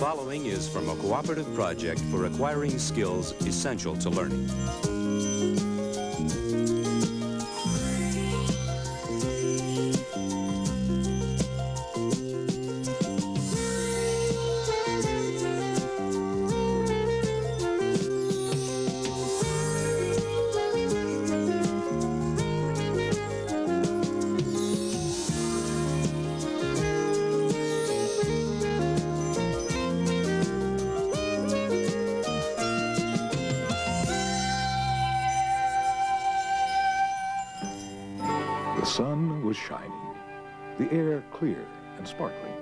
following is from a cooperative project for acquiring skills essential to learning. The sun was shining, the air clear and sparkling.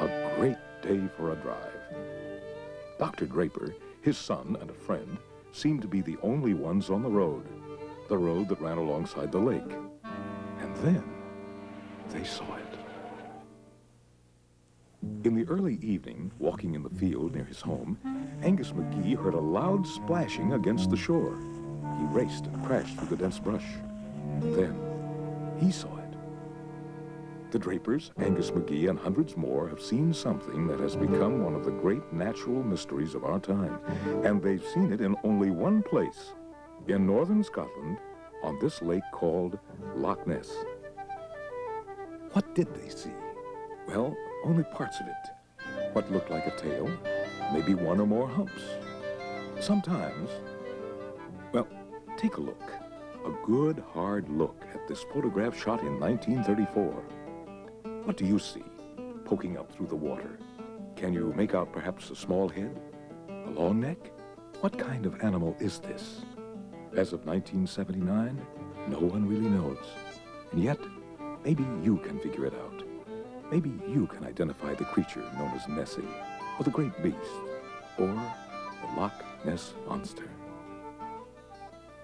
A great day for a drive. Dr. Draper, his son, and a friend seemed to be the only ones on the road that ran alongside the lake. And then they saw it. In the early evening, walking in the field near his home, Angus McGee heard a loud splashing against the shore. He raced and crashed through the dense brush. And then he saw it. The Drapers, Angus McGee, and hundreds more have seen something that has become one of the great natural mysteries of our time. And they've seen it in only one place, in northern Scotland, on this lake called Loch Ness. What did they see? Well, only parts of it. What looked like a tail, maybe one or more humps. Sometimes, well, take a look. A good, hard look at this photograph shot in 1934. What do you see poking up through the water? Can you make out perhaps a small head? A long neck? What kind of animal is this? As of 1979, no one really knows. And yet, maybe you can figure it out. Maybe you can identify the creature known as Nessie, or the Great Beast, or the Loch Ness Monster.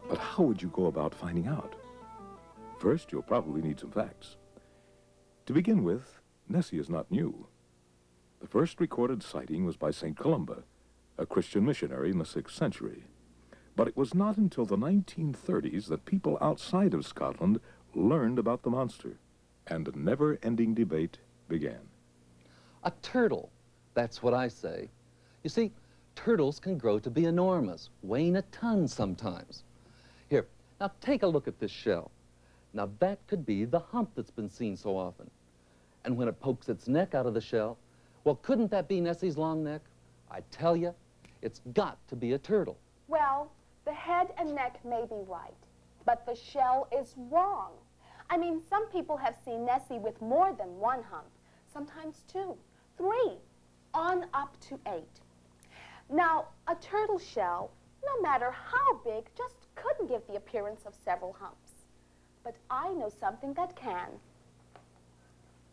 But how would you go about finding out? First, you'll probably need some facts. To begin with, Nessie is not new. The first recorded sighting was by St. Columba, a Christian missionary in the 6th century. But it was not until the 1930s that people outside of Scotland learned about the monster, and a never-ending debate began. A turtle, that's what I say. You see, turtles can grow to be enormous, weighing a ton sometimes. Here, now take a look at this shell. Now that could be the hump that's been seen so often. And when it pokes its neck out of the shell, well, couldn't that be Nessie's long neck? I tell you, it's got to be a turtle. Well, the head and neck may be right, but the shell is wrong. I mean, some people have seen Nessie with more than one hump, sometimes 2, 3, on up to 8. Now, a turtle shell, no matter how big, just couldn't give the appearance of several humps. But I know something that can.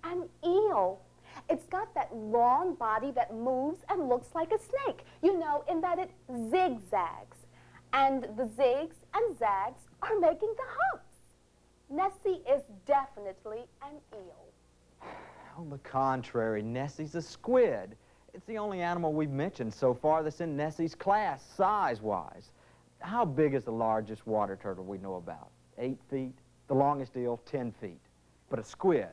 An eel. It's got that long body that moves and looks like a snake, you know, in that it zigzags. And the zigs and zags are making the humps. Nessie is definitely an eel. On the contrary, Nessie's a squid. It's the only animal we've mentioned so far that's in Nessie's class, size-wise. How big is the largest water turtle we know about? 8 feet? The longest eel, 10 feet. But a squid,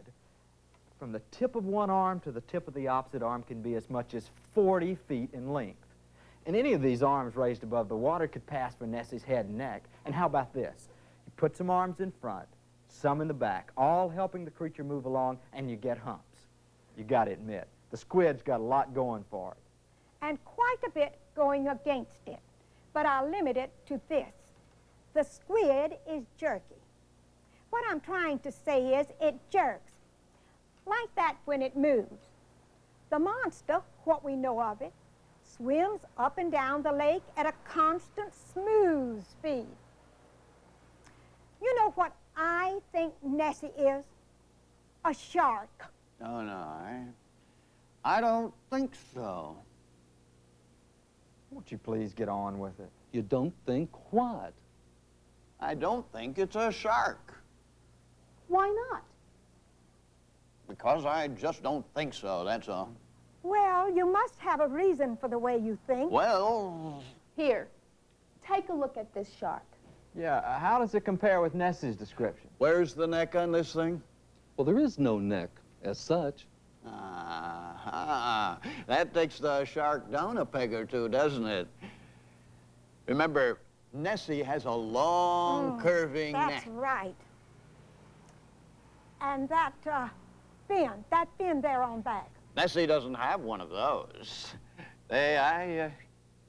from the tip of one arm to the tip of the opposite arm, can be as much as 40 feet in length. And any of these arms raised above the water could pass for Nessie's head and neck. And how about this? You put some arms in front, some in the back, all helping the creature move along, and you get humps. You gotta admit, the squid's got a lot going for it. And quite a bit going against it. But I'll limit it to this. The squid is jerky. What I'm trying to say is it jerks, like that when it moves. The monster, what we know of it, swims up and down the lake at a constant, smooth speed. You know what I think Nessie is? A shark. Oh, no, I don't think so. Won't you please get on with it? You don't think what? I don't think it's a shark. Why not? Because I just don't think so, that's all. Well, you must have a reason for the way you think. Well... Here, take a look at this shark. Yeah, how does it compare with Nessie's description? Where's the neck on this thing? Well, there is no neck as such. Uh-huh. Ah, that takes the shark down a peg or two, doesn't it? Remember, Nessie has a long, curving neck. That's right. And that fin there on back. Nessie doesn't have one of those. I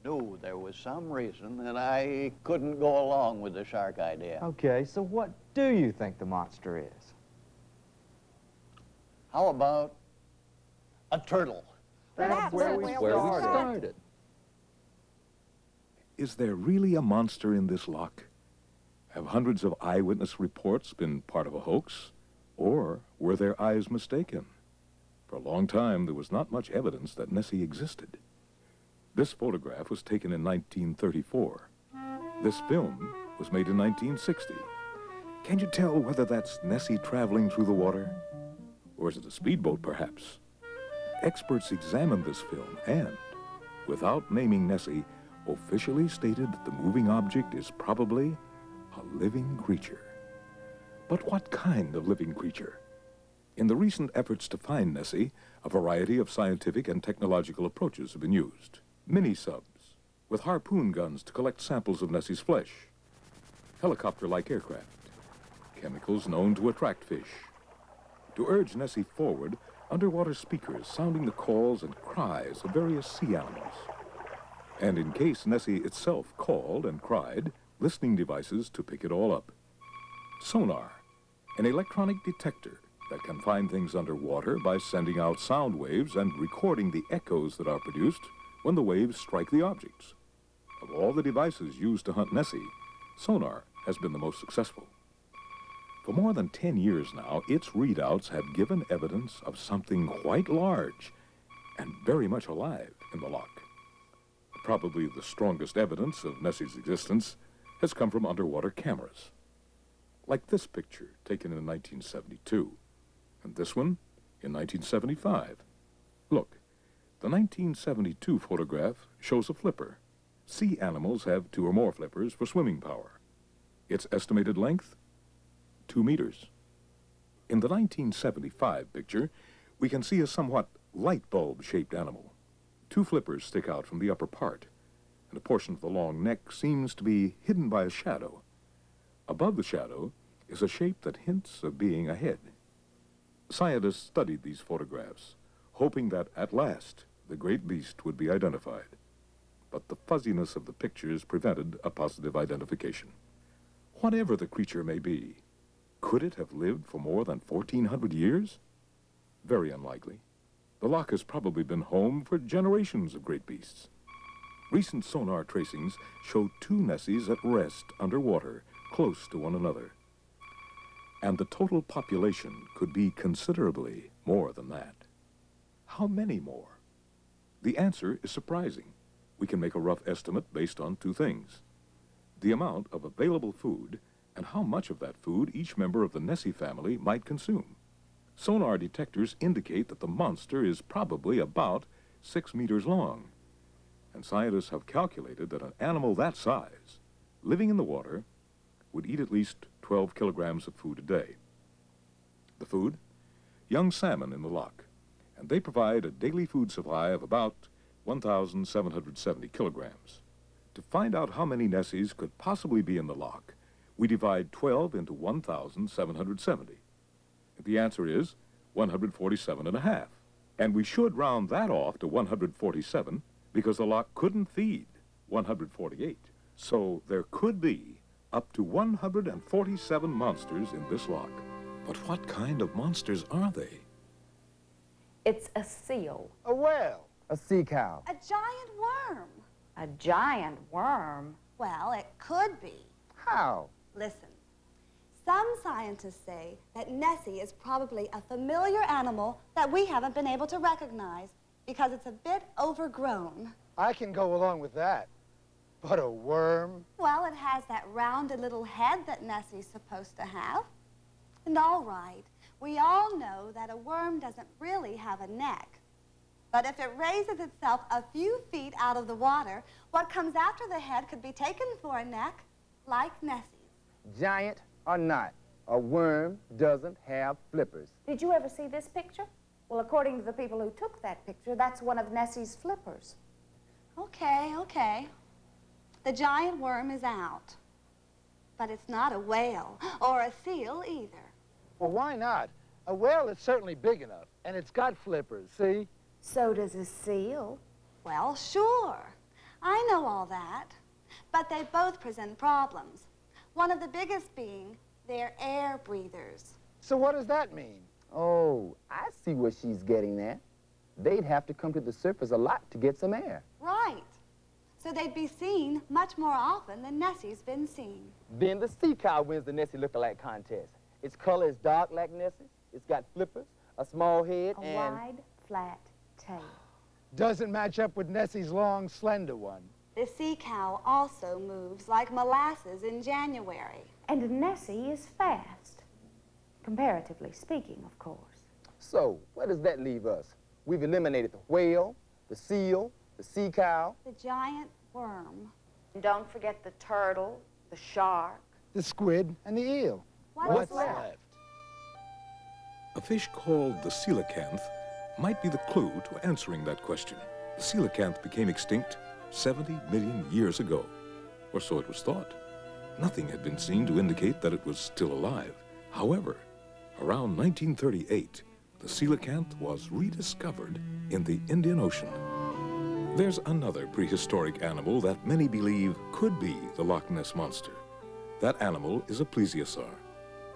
knew there was some reason that I couldn't go along with the shark idea. Okay, so what do you think the monster is? How about a turtle? That's where we started. Is there really a monster in this loch? Have hundreds of eyewitness reports been part of a hoax? Or were their eyes mistaken? For a long time, there was not much evidence that Nessie existed. This photograph was taken in 1934. This film was made in 1960. Can you tell whether that's Nessie traveling through the water? Or is it a speedboat, perhaps? Experts examined this film and, without naming Nessie, officially stated that the moving object is probably a living creature. But what kind of living creature? In the recent efforts to find Nessie, a variety of scientific and technological approaches have been used. Mini-subs, with harpoon guns to collect samples of Nessie's flesh. Helicopter-like aircraft. Chemicals known to attract fish. To urge Nessie forward, underwater speakers sounding the calls and cries of various sea animals. And in case Nessie itself called and cried, listening devices to pick it all up. Sonar, an electronic detector that can find things underwater by sending out sound waves and recording the echoes that are produced when the waves strike the objects. Of all the devices used to hunt Nessie, sonar has been the most successful. For more than 10 years now, its readouts have given evidence of something quite large and very much alive in the loch. Probably the strongest evidence of Nessie's existence has come from underwater cameras. Like this picture taken in 1972, and this one in 1975. Look, the 1972 photograph shows a flipper. Sea animals have 2 or more flippers for swimming power. Its estimated length, 2 meters. In the 1975 picture, we can see a somewhat light bulb-shaped animal. 2 flippers stick out from the upper part, and a portion of the long neck seems to be hidden by a shadow. Above the shadow is a shape that hints of being a head. Scientists studied these photographs, hoping that at last the great beast would be identified. But the fuzziness of the pictures prevented a positive identification. Whatever the creature may be, could it have lived for more than 1,400 years? Very unlikely. The loch has probably been home for generations of great beasts. Recent sonar tracings show 2 Nessies at rest underwater, close to one another. And the total population could be considerably more than that. How many more? The answer is surprising. We can make a rough estimate based on 2 things: the amount of available food and how much of that food each member of the Nessie family might consume. Sonar detectors indicate that the monster is probably about 6 meters long. And scientists have calculated that an animal that size, living in the water, would eat at least 12 kilograms of food a day. The food? Young salmon in the loch, and they provide a daily food supply of about 1,770 kilograms. To find out how many Nessies could possibly be in the loch, we divide 12 into 1,770. The answer is 147 and a half. And we should round that off to 147 because the loch couldn't feed 148. So there could be up to 147 monsters in this loch. But what kind of monsters are they? It's a seal. A whale. A sea cow. A giant worm. A giant worm? Well, it could be. How? Listen, some scientists say that Nessie is probably a familiar animal that we haven't been able to recognize because it's a bit overgrown. I can go along with that. But a worm? Well, it has that rounded little head that Nessie's supposed to have. And all right, we all know that a worm doesn't really have a neck. But if it raises itself a few feet out of the water, what comes after the head could be taken for a neck, like Nessie's. Giant or not, a worm doesn't have flippers. Did you ever see this picture? Well, according to the people who took that picture, that's one of Nessie's flippers. Okay, okay. The giant worm is out. But it's not a whale or a seal either. Well, why not? A whale is certainly big enough, and it's got flippers, see? So does a seal. Well, sure. I know all that. But they both present problems. One of the biggest being they're air breathers. So what does that mean? Oh, I see what she's getting at. They'd have to come to the surface a lot to get some air. Right. So they'd be seen much more often than Nessie's been seen. Then the sea cow wins the Nessie look-alike contest. Its color is dark like Nessie. It's got flippers, a small head, A and... wide, flat tail. Doesn't match up with Nessie's long, slender one. The sea cow also moves like molasses in January. And Nessie is fast. Comparatively speaking, of course. So, where does that leave us? We've eliminated the whale, the seal, the sea cow. The giant worm. And don't forget the turtle, the shark. The squid and the eel. What's left? A fish called the coelacanth might be the clue to answering that question. The coelacanth became extinct 70 million years ago, or so it was thought. Nothing had been seen to indicate that it was still alive. However, around 1938, the coelacanth was rediscovered in the Indian Ocean. There's another prehistoric animal that many believe could be the Loch Ness Monster. That animal is a plesiosaur.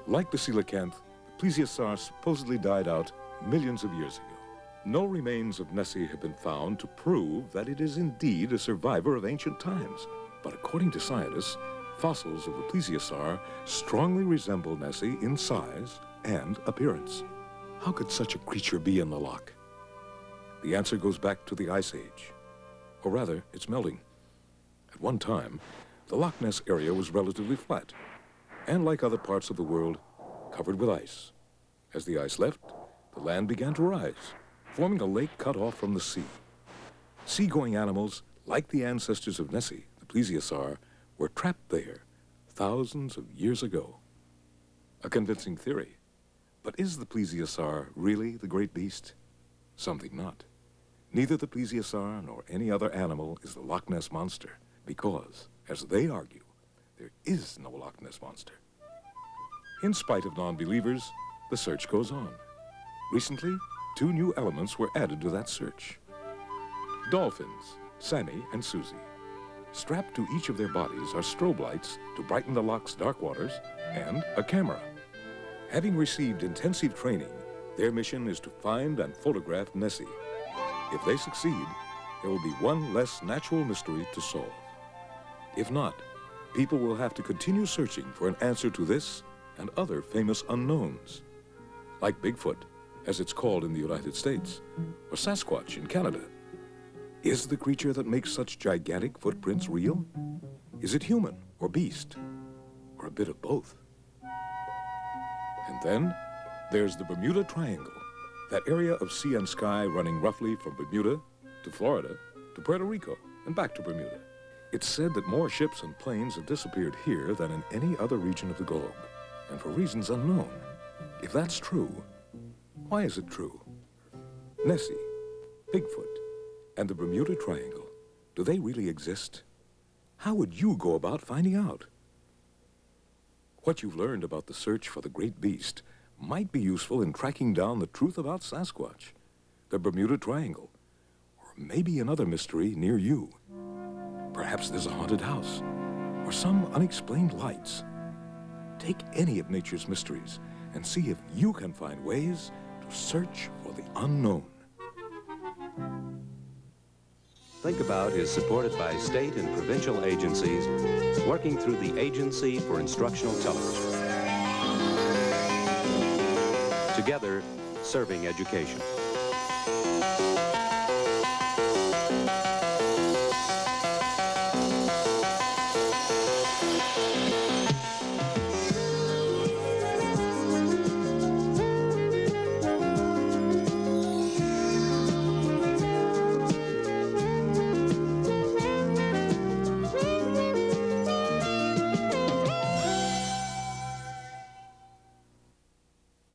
Like the coelacanth, the plesiosaur supposedly died out millions of years ago. No remains of Nessie have been found to prove that it is indeed a survivor of ancient times. But according to scientists, fossils of the plesiosaur strongly resemble Nessie in size and appearance. How could such a creature be in the loch? The answer goes back to the Ice Age. Or rather, it's melting. At one time, the Loch Ness area was relatively flat, and like other parts of the world, covered with ice. As the ice left, the land began to rise, forming a lake cut off from the sea. Seagoing animals, like the ancestors of Nessie, the plesiosaur, were trapped there thousands of years ago. A convincing theory. But is the plesiosaur really the great beast? Some think not. Neither the plesiosaur nor any other animal is the Loch Ness Monster, because, as they argue, there is no Loch Ness Monster. In spite of non-believers, the search goes on. Recently, 2 new elements were added to that search. Dolphins, Sammy and Susie. Strapped to each of their bodies are strobe lights to brighten the loch's dark waters and a camera. Having received intensive training, their mission is to find and photograph Nessie. If they succeed, there will be one less natural mystery to solve. If not, people will have to continue searching for an answer to this and other famous unknowns, like Bigfoot, as it's called in the United States, or Sasquatch in Canada. Is the creature that makes such gigantic footprints real? Is it human or beast, or a bit of both? And then there's the Bermuda Triangle, that area of sea and sky running roughly from Bermuda to Florida to Puerto Rico and back to Bermuda. It's said that more ships and planes have disappeared here than in any other region of the globe, and for reasons unknown. If that's true, why is it true? Nessie, Bigfoot, and the Bermuda Triangle, do they really exist? How would you go about finding out? What you've learned about the search for the great beast might be useful in tracking down the truth about Sasquatch, the Bermuda Triangle, or maybe another mystery near you. Perhaps there's a haunted house, or some unexplained lights. Take any of nature's mysteries and see if you can find ways to search for the unknown. Thinkabout is supported by state and provincial agencies working through the Agency for Instructional Television. Together, serving education.